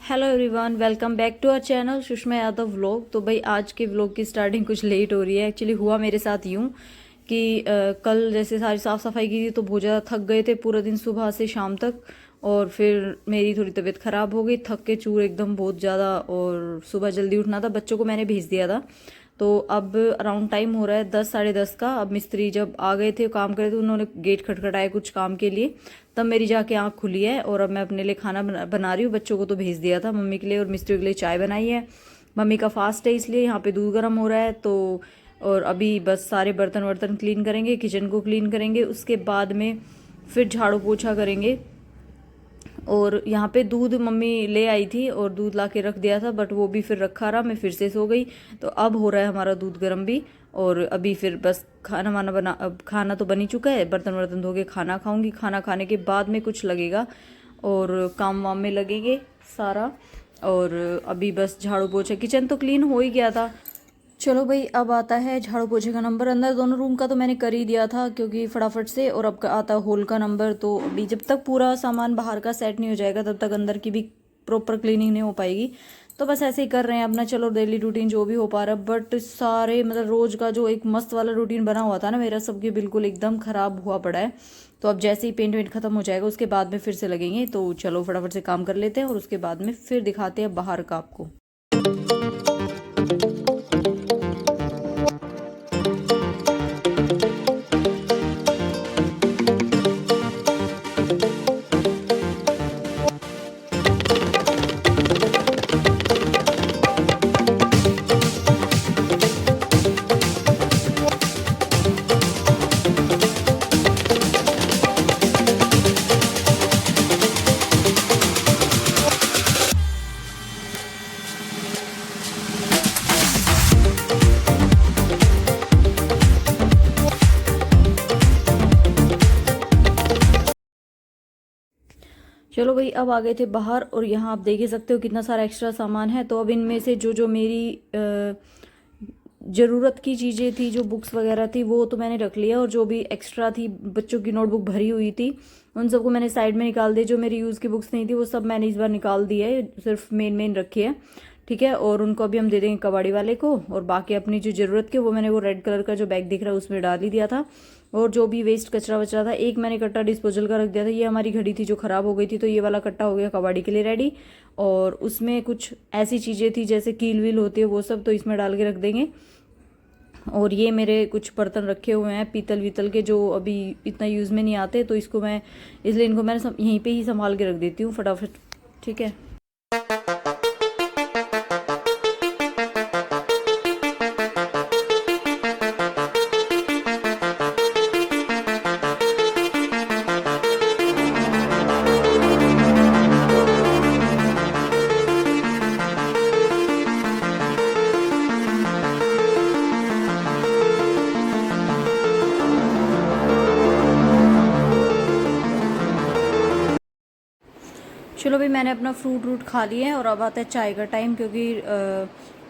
Hello everyone, welcome back to our channel Sushma Yadav vlog. तो भाई आज के व्लॉग की स्टार्टिंग कुछ लेट हो रही है। एक्चुअली हुआ मेरे साथ यूँ कि कल जैसे सारी साफ़ सफाई की थी तो बहुत ज़्यादा थक गए थे पूरा दिन सुबह से शाम तक। और फिर मेरी थोड़ी तबीयत ख़राब हो गई, थक के चूर एकदम बहुत ज़्यादा। और सुबह जल्दी उठना था, बच्चों को मैंने भेज दिया था। तो अब अराउंड टाइम हो रहा है 10 साढ़े 10 का। अब मिस्त्री जब आ गए थे काम करे थे, उन्होंने गेट खटखटाया कुछ काम के लिए, तब मेरी जाके आँख खुली है। और अब मैं अपने लिए खाना बना रही हूँ। बच्चों को तो भेज दिया था, मम्मी के लिए और मिस्त्री के लिए चाय बनाई है। मम्मी का फास्ट है इसलिए यहाँ पे दूध गर्म हो रहा है। तो और अभी बस सारे बर्तन वर्तन क्लीन करेंगे, किचन को क्लीन करेंगे, उसके बाद में फिर झाड़ू पोछा करेंगे। और यहाँ पे दूध मम्मी ले आई थी और दूध ला के रख दिया था, बट वो भी फिर रखा रहा, मैं फिर से सो गई। तो अब हो रहा है हमारा दूध गर्म भी। और अभी फिर बस खाना वाना बना, अब खाना तो बन ही चुका है, बर्तन वर्तन धो के खाना खाऊंगी। खाना खाने के बाद में कुछ लगेगा और काम वाम में लगेंगे सारा। और अभी बस झाड़ू पोछा, किचन तो क्लीन हो ही गया था। चलो भाई, अब आता है झाड़ू पोछे का नंबर। अंदर दोनों रूम का तो मैंने कर ही दिया था क्योंकि फटाफट से। और अब आता है हॉल का नंबर। तो अभी जब तक पूरा सामान बाहर का सेट नहीं हो जाएगा तब तक अंदर की भी प्रॉपर क्लीनिंग नहीं हो पाएगी। तो बस ऐसे ही कर रहे हैं अपना। चलो डेली रूटीन जो भी हो पा रहा है, बट सारे मतलब रोज का जो एक मस्त वाला रूटीन बना हुआ था ना मेरा, सबके बिल्कुल एकदम खराब हुआ पड़ा है। तो अब जैसे ही पेंट वेंट खत्म हो जाएगा उसके बाद में फिर से लगेंगे। तो चलो फटाफट से काम कर लेते हैं और उसके बाद में फिर दिखाते हैं बाहर का आपको। चलो भाई, अब आ गए थे बाहर और यहाँ आप देख ही सकते हो कितना सारा एक्स्ट्रा सामान है। तो अब इनमें से जो जो मेरी ज़रूरत की चीज़ें थी, जो बुक्स वगैरह थी, वो तो मैंने रख लिया। और जो भी एक्स्ट्रा थी, बच्चों की नोटबुक भरी हुई थी, उन सबको मैंने साइड में निकाल दिया। जो मेरी यूज़ की बुक्स नहीं थी वो सब मैंने इस बार निकाल दी है, सिर्फ मेन मेन रखी है। ठीक है, और उनको अभी हम दे देंगे कबाड़ी वाले को। और बाकी अपनी जो ज़रूरत की वो मैंने वो रेड कलर का जो बैग दिख रहा है उसमें डाल ही दिया था। और जो भी वेस्ट कचरा वचरा था, एक मैंने कट्टा डिस्पोजल का रख दिया था। ये हमारी घड़ी थी जो ख़राब हो गई थी, तो ये वाला कट्टा हो गया कबाड़ी के लिए रेडी। और उसमें कुछ ऐसी चीज़ें थी जैसे कील वील होती है वो सब, तो इसमें डाल के रख देंगे। और ये मेरे कुछ बर्तन रखे हुए हैं पीतल वीतल के, जो अभी इतना यूज़ में नहीं आते, तो इसको मैं इसलिए इनको मैंने यहीं पे ही संभाल के रख देती हूँ फटाफट। ठीक है। चलो भाई, मैंने अपना फ्रूट व्रूट खा लिया है और अब आता है चाय का टाइम, क्योंकि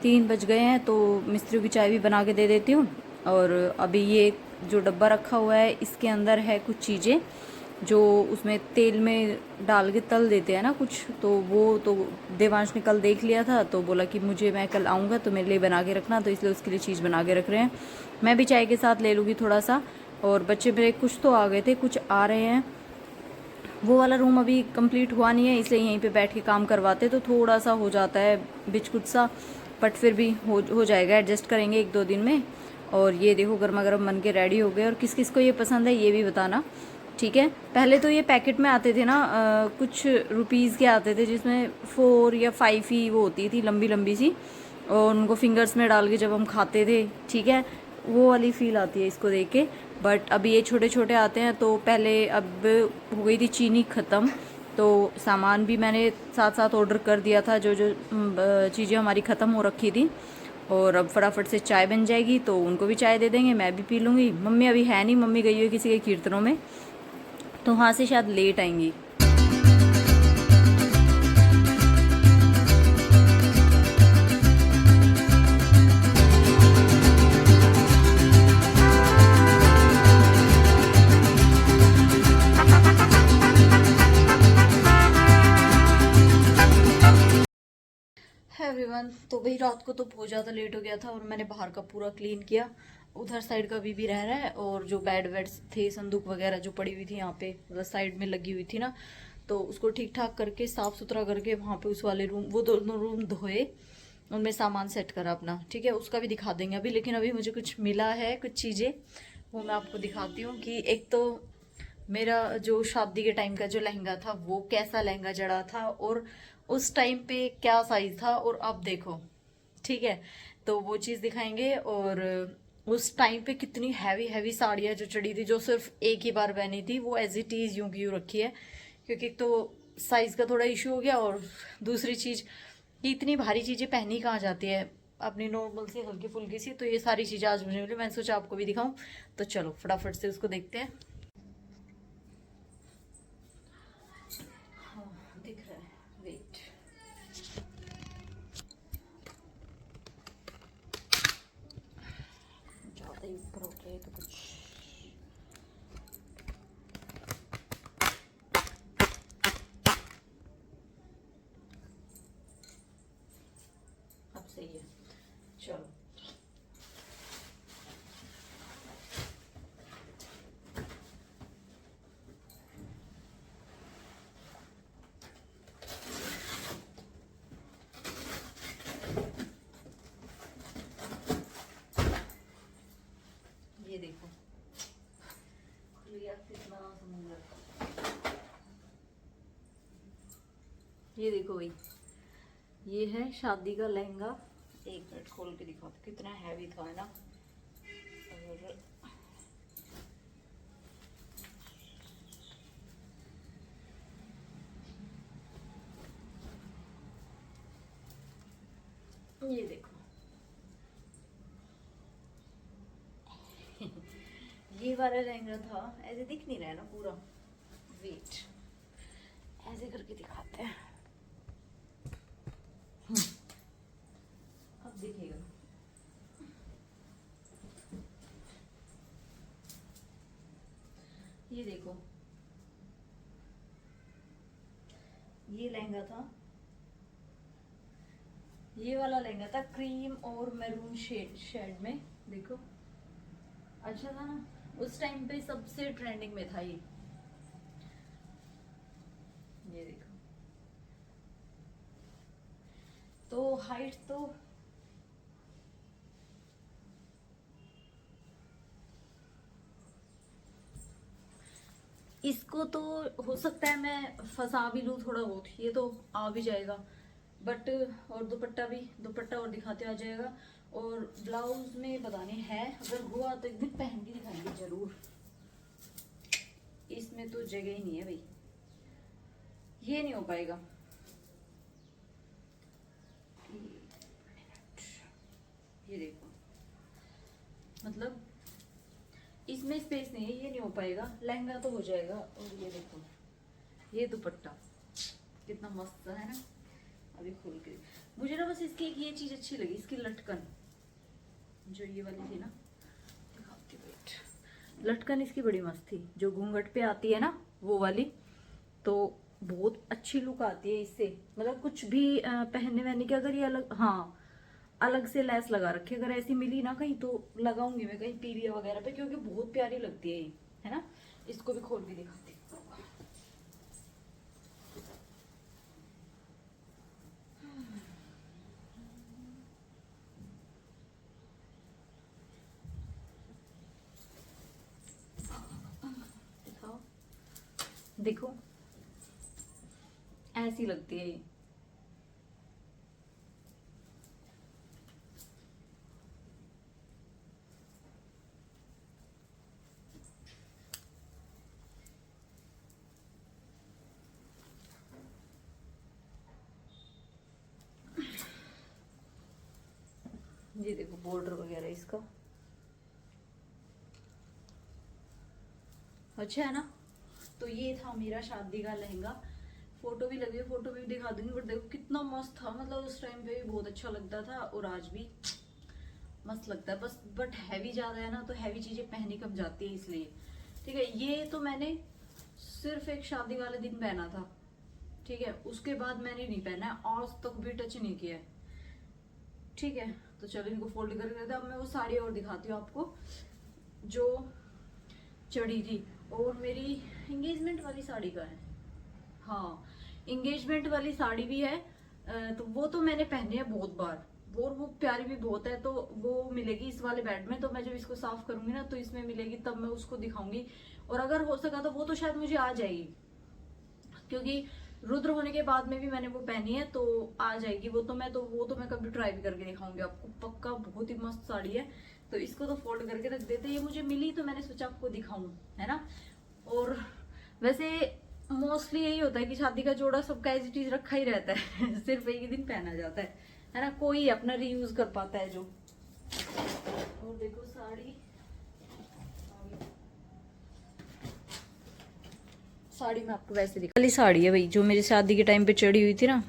3 बज गए हैं। तो मिस्त्री की चाय भी बना के दे देती हूँ। और अभी ये जो डब्बा रखा हुआ है इसके अंदर है कुछ चीज़ें जो उसमें तेल में डाल के तल देते हैं ना कुछ, तो वो तो देवांश ने कल देख लिया था, तो बोला कि मुझे, मैं कल आऊँगा तो मेरे लिए बना के रखना, तो इसलिए उसके लिए चीज़ बना के रख रहे हैं। मैं भी चाय के साथ ले लूँगी थोड़ा सा। और बच्चे मेरे कुछ तो आ गए थे, कुछ आ रहे हैं। वो वाला रूम अभी कंप्लीट हुआ नहीं है, इसलिए यहीं पे बैठ के काम करवाते, तो थोड़ा सा हो जाता है बिचकुट सा, बट फिर भी हो जाएगा, एडजस्ट करेंगे 1-2 दिन में। और ये देखो गर्मा गर्म बन के रेडी हो गए। और किस किस को ये पसंद है ये भी बताना, ठीक है। पहले तो ये पैकेट में आते थे ना, कुछ रुपीज़ के आते थे जिसमें 4 या 5 ही वो होती थी, लंबी लंबी सी, और उनको फिंगर्स में डाल के जब हम खाते थे, ठीक है, वो वाली फील आती है इसको देख के। बट अभी ये छोटे छोटे आते हैं। तो पहले अब हो गई थी चीनी ख़त्म, तो सामान भी मैंने साथ साथ ऑर्डर कर दिया था, जो जो चीज़ें हमारी ख़त्म हो रखी थी। और अब फटाफट से चाय बन जाएगी तो उनको भी चाय दे देंगे, मैं भी पी लूँगी। मम्मी अभी है नहीं, मम्मी गई हुई किसी के कीर्तनों में, तो वहाँ से शायद लेट आएंगी। है एवरीवन। तो भाई रात को तो बहुत ज़्यादा लेट हो गया था और मैंने बाहर का पूरा क्लीन किया। उधर साइड का भी रह रहा है, और जो बेड वेड थे, संदूक वगैरह जो पड़ी हुई थी यहाँ पे मतलब साइड में लगी हुई थी ना, तो उसको ठीक ठाक करके साफ सुथरा करके वहाँ पे उस वाले रूम, वो दोनों रूम धोए, उनमें सामान सेट करा अपना। ठीक है, उसका भी दिखा देंगे अभी। लेकिन अभी मुझे कुछ मिला है, कुछ चीज़ें, वो मैं आपको दिखाती हूँ। कि एक तो मेरा जो शादी के टाइम का जो लहंगा था, वो कैसा लहंगा जड़ा था, और उस टाइम पे क्या साइज था, और अब देखो। ठीक है, तो वो चीज़ दिखाएंगे। और उस टाइम पे कितनी हैवी हैवी साड़ियाँ जो चढ़ी थी, जो सिर्फ एक ही बार पहनी थी, वो एज इट इज़ यूं की यूं रखी है। क्योंकि एक तो साइज का थोड़ा इशू हो गया, और दूसरी चीज़ कि इतनी भारी चीज़ें पहनी कहाँ जाती है अपनी नॉर्मल से हल्की फुल्की सी। तो ये सारी चीज़ें आज मुझे मिली, मैंने सोचा आपको भी दिखाऊं। तो चलो फटाफट से उसको देखते हैं। हाँ, दिख रहा है, वेट। ज़्यादा ही ऊपर हो गया तो कुछ। अब सही है, चलो। ये देखो, लिया कितना समुंदर। ये देखो भाई, ये है शादी का लहंगा। एक मिनट खोल के दिखाओ कितना हैवी था, है ना। और ये देखो ये वाला लहंगा था। ऐसे दिख नहीं रहा है ना पूरा, वेट ऐसे करके दिखाते हैं। अब दिखेगा। ये देखो, ये लहंगा था, ये वाला लहंगा था क्रीम और मैरून शेड में। देखो अच्छा था ना, उस टाइम पे सबसे ट्रेंडिंग में था ये। ये देखो, तो हाइट तो इसको तो हो सकता है मैं फंसा भी लूँ थोड़ा बहुत, ये तो आ भी जाएगा। बट और दुपट्टा भी, दुपट्टा और दिखाते आ जाएगा। और ब्लाउज में बताने हैं, अगर हुआ तो एक दिन पहन के दिखाएंगे जरूर। इसमें तो जगह ही नहीं है भाई, ये नहीं हो पाएगा। ये देखो, मतलब इसमें स्पेस नहीं है, ये नहीं हो पाएगा। लहंगा तो हो जाएगा। और ये देखो, ये दुपट्टा कितना मस्त है ना। अभी खोल के मुझे ना बस इसकी एक ये चीज अच्छी लगी, इसकी लटकन जो ये वाली थी ना, दिखाती वेट। लटकन इसकी बड़ी मस्त थी, जो घूंघट पे आती है ना वो वाली। तो बहुत अच्छी लुक आती है इससे, मतलब कुछ भी पहनने वहनने की। अगर ये अलग, हाँ अलग से लेस लगा रखी, अगर ऐसी मिली ना कहीं तो लगाऊंगी मैं कहीं पीलिया वगैरह पे, क्योंकि बहुत प्यारी लगती है ये, है ना। इसको भी खोल के दिखाती हूँ। दिखाओ, देखो ऐसी लगती है ये देखो बॉर्डर वगैरह इसका अच्छा है ना। तो ये था मेरा शादी का लहंगा। फोटो भी लगी है, फोटो भी दिखा दूंगी। बट देखो कितना मस्त था, मतलब उस टाइम पे भी बहुत अच्छा लगता था, और आज भी मस्त लगता है। बस बट हैवी ज्यादा है ना, तो हैवी चीजें पहनी कम जाती है इसलिए। ठीक है, ये तो मैंने सिर्फ एक शादी वाले दिन पहना था। ठीक है, उसके बाद मैंने नहीं पहना है, आज तक भी टच नहीं किया है। ठीक है, तो चलो इनको फोल्ड करके रखते हैं। अब मैं वो साड़ी और दिखाती हूँ आपको जो चढ़ी थी। और मेरी एंगेजमेंट वाली साड़ी का है, हाँ एंगेजमेंट वाली साड़ी भी है। तो वो तो मैंने पहनी है बहुत बार, वो प्यारी भी बहुत है। तो वो मिलेगी इस वाले बेड में, तो मैं जब इसको साफ करूंगी ना तो इसमें मिलेगी, तब मैं उसको दिखाऊंगी। और अगर हो सका तो वो तो शायद मुझे आ जाएगी, क्योंकि रुद्र होने के बाद में भी मैंने वो पहनी है, तो आ जाएगी वो तो मैं कभी ट्राई भी करके दिखाऊंगी आपको पक्का। बहुत ही मस्त साड़ी है। तो इसको तो फोल्ड करके रख देते हैं। ये मुझे मिली तो मैंने सोचा आपको दिखाऊं, है ना। और वैसे मोस्टली यही होता है कि शादी का जोड़ा सबका एज इट इज रखा ही रहता है सिर्फ एक ही दिन पहना जाता है ना। कोई अपना रीयूज कर पाता है जो। और देखो साड़ी में आपको वैसे दिखा, वाली साड़ी है भाई जो मेरी शादी के टाइम पे चढ़ी हुई थी ना,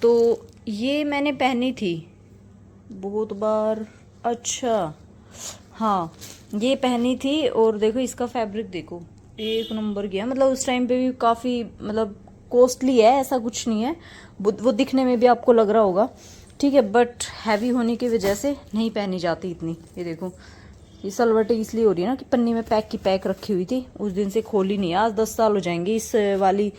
तो ये मैंने पहनी थी बहुत बार। अच्छा हाँ, ये पहनी थी। और देखो इसका फैब्रिक देखो, एक नंबर गया। मतलब उस टाइम पे भी काफ़ी मतलब कॉस्टली है, ऐसा कुछ नहीं है। वो दिखने में भी आपको लग रहा होगा, ठीक है, बट हैवी होने की वजह से नहीं पहनी जाती इतनी। ये देखो, ये सलवटें इसलिए हो रही है ना कि पन्नी में पैक की पैक रखी हुई थी, उस दिन से खोली नहीं है। आज 10 साल हो जाएंगे इस वाली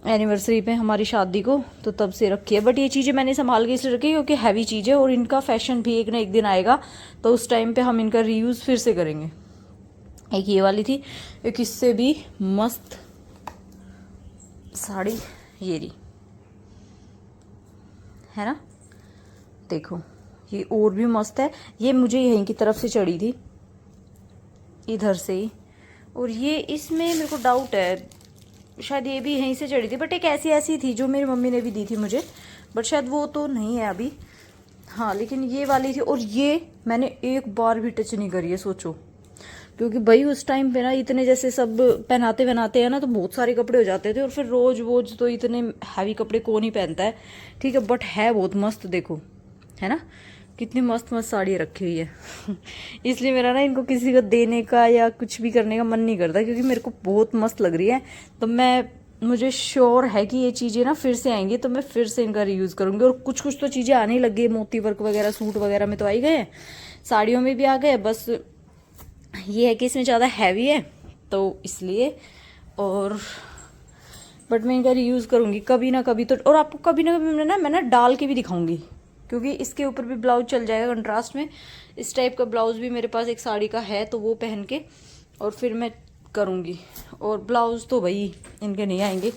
एनिवर्सरी पे हमारी शादी को, तो तब से रखी है। बट ये चीज़ें मैंने संभाल के इसलिए रखी क्योंकि हैवी चीज़ है और इनका फैशन भी एक ना एक दिन आएगा, तो उस टाइम पे हम इनका रीयूज़ फिर से करेंगे। एक ये वाली थी, एक इससे भी मस्त साड़ी ये रही है ना, देखो ये और भी मस्त है। ये मुझे यहीं की तरफ से चढ़ी थी, इधर से ही। और ये इसमें मेरे को डाउट है, शायद ये भी यहीं से चढ़ी थी, बट एक ऐसी थी जो मेरी मम्मी ने भी दी थी मुझे, बट शायद वो तो नहीं है अभी। हाँ लेकिन ये वाली थी। और ये मैंने एक बार भी टच नहीं करी है, सोचो। क्योंकि भाई उस टाइम पे ना इतने जैसे सब पहनाते हैं ना, तो बहुत सारे कपड़े हो जाते थे। और फिर रोज वोज तो इतने हैवी कपड़े कौन ही पहनता है, ठीक है। बट है बहुत मस्त, देखो है ना, कितनी मस्त मस्त साड़ी रखी हुई है इसलिए मेरा ना इनको किसी को देने का या कुछ भी करने का मन नहीं करता, क्योंकि मेरे को बहुत मस्त लग रही है। तो मुझे श्योर है कि ये चीज़ें ना फिर से आएंगी, तो मैं फिर से इनका रीयूज़ करूँगी। और कुछ कुछ तो चीज़ें आने लग गई, मोती वर्क वगैरह सूट वगैरह में तो आ ही गए, साड़ियों में भी आ गए। बस ये है कि इसमें ज़्यादा हैवी है तो इसलिए। और बट मैं इनका रीयूज़ करूँगी कभी ना कभी तो। और आपको कभी ना कभी मैं ना डाल के भी दिखाऊंगी, क्योंकि इसके ऊपर भी ब्लाउज चल जाएगा कंट्रास्ट में। इस टाइप का ब्लाउज भी मेरे पास एक साड़ी का है, तो वो पहन के और फिर मैं करूँगी। और ब्लाउज तो भाई इनके नहीं आएंगे।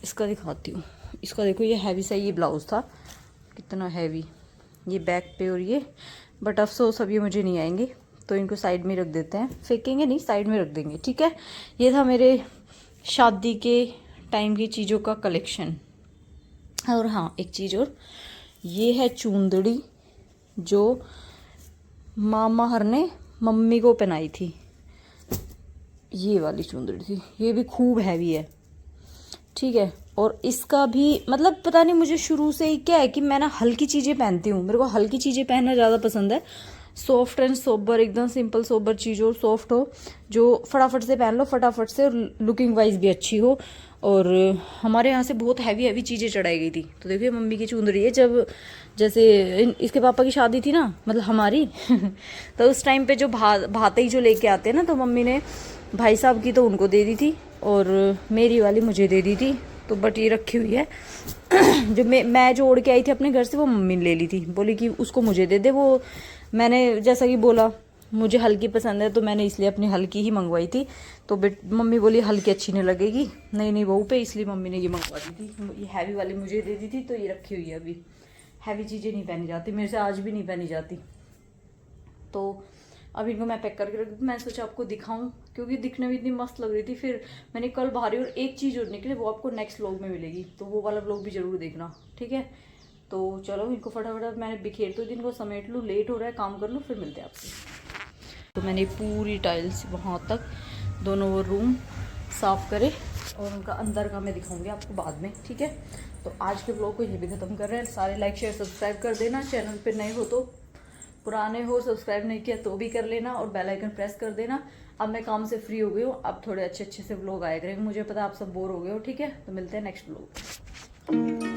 इसका दिखाती हूँ, इसका देखो, ये हैवी सा ये ब्लाउज था, कितना हैवी ये बैक पे। और ये बट अफसोस अब ये मुझे नहीं आएंगे, तो इनको साइड में रख देते हैं, फेंकेंगे नहीं, साइड में रख देंगे, ठीक है। ये था मेरे शादी के टाइम की चीज़ों का कलेक्शन। और हाँ एक चीज़ और, ये है चूंदड़ी जो मामा हर ने मम्मी को पहनाई थी, ये वाली चूंदड़ी थी। ये भी खूब हैवी है, ठीक है। और इसका भी मतलब पता नहीं, मुझे शुरू से ही क्या है कि मैं ना हल्की चीज़ें पहनती हूँ, मेरे को हल्की चीज़ें पहनना ज़्यादा पसंद है। सॉफ्ट एंड सोबर, एकदम सिंपल सोबर चीज़ हो, सॉफ्ट हो, जो फटाफट से पहन लो फटाफट से, और लुकिंग वाइज भी अच्छी हो। और हमारे यहाँ से बहुत हैवी हैवी चीज़ें चढ़ाई गई थी। तो देखिए मम्मी की चुंदड़ी है, जब जैसे इसके पापा की शादी थी ना, मतलब हमारी तो उस टाइम पे जो भाते ही जो लेके आते हैं ना, तो मम्मी ने भाई साहब की तो उनको दे दी थी और मेरी वाली मुझे दे दी थी। तो बट ये रखी हुई है जो मैं जो ओढ़ के आई थी अपने घर से, वो मम्मी ने ले ली थी, बोली कि उसको मुझे दे दे। वो मैंने जैसा कि बोला मुझे हल्की पसंद है, तो मैंने इसलिए अपनी हल्की ही मंगवाई थी। तो मम्मी बोली हल्की अच्छी नहीं लगेगी नहीं बहू पे, इसलिए मम्मी ने ये मंगवा दी थी। ये हैवी वाली मुझे दे दी थी, तो ये रखी हुई है अभी। हैवी चीज़ें नहीं पहनी जाती मेरे से, आज भी नहीं पहनी जाती। तो अब इनको मैं पैक करके रख दी। मैं सोचा आपको दिखाऊं, क्योंकि दिखने में इतनी मस्त लग रही थी। फिर मैंने कल बाहरी, और एक चीज़ और निकली, वो आपको नेक्स्ट व्लॉग में मिलेगी, तो वो वाला व्लॉग भी जरूर देखना, ठीक है। तो चलो इनको फटाफट मैंने बिखेर तो इनको समेट लूँ, लेट हो रहा है, काम कर लूँ, फिर मिलते हैं आपसे। तो मैंने पूरी टाइल्स वहाँ तक दोनों वो रूम साफ़ करे, और उनका अंदर का मैं दिखाऊंगी आपको बाद में, ठीक है। तो आज के व्लॉग को यहीं भी ख़त्म कर रहे हैं। सारे लाइक शेयर सब्सक्राइब कर देना, चैनल पे नए हो तो, पुराने हो सब्सक्राइब नहीं किया तो भी कर लेना, और बेल आइकन प्रेस कर देना। अब मैं काम से फ्री हो गई हूँ, अब थोड़े अच्छे से व्लॉग आया करेंगे। मुझे पता आप सब बोर हो गए हो, ठीक है। तो मिलते हैं नेक्स्ट व्लॉग।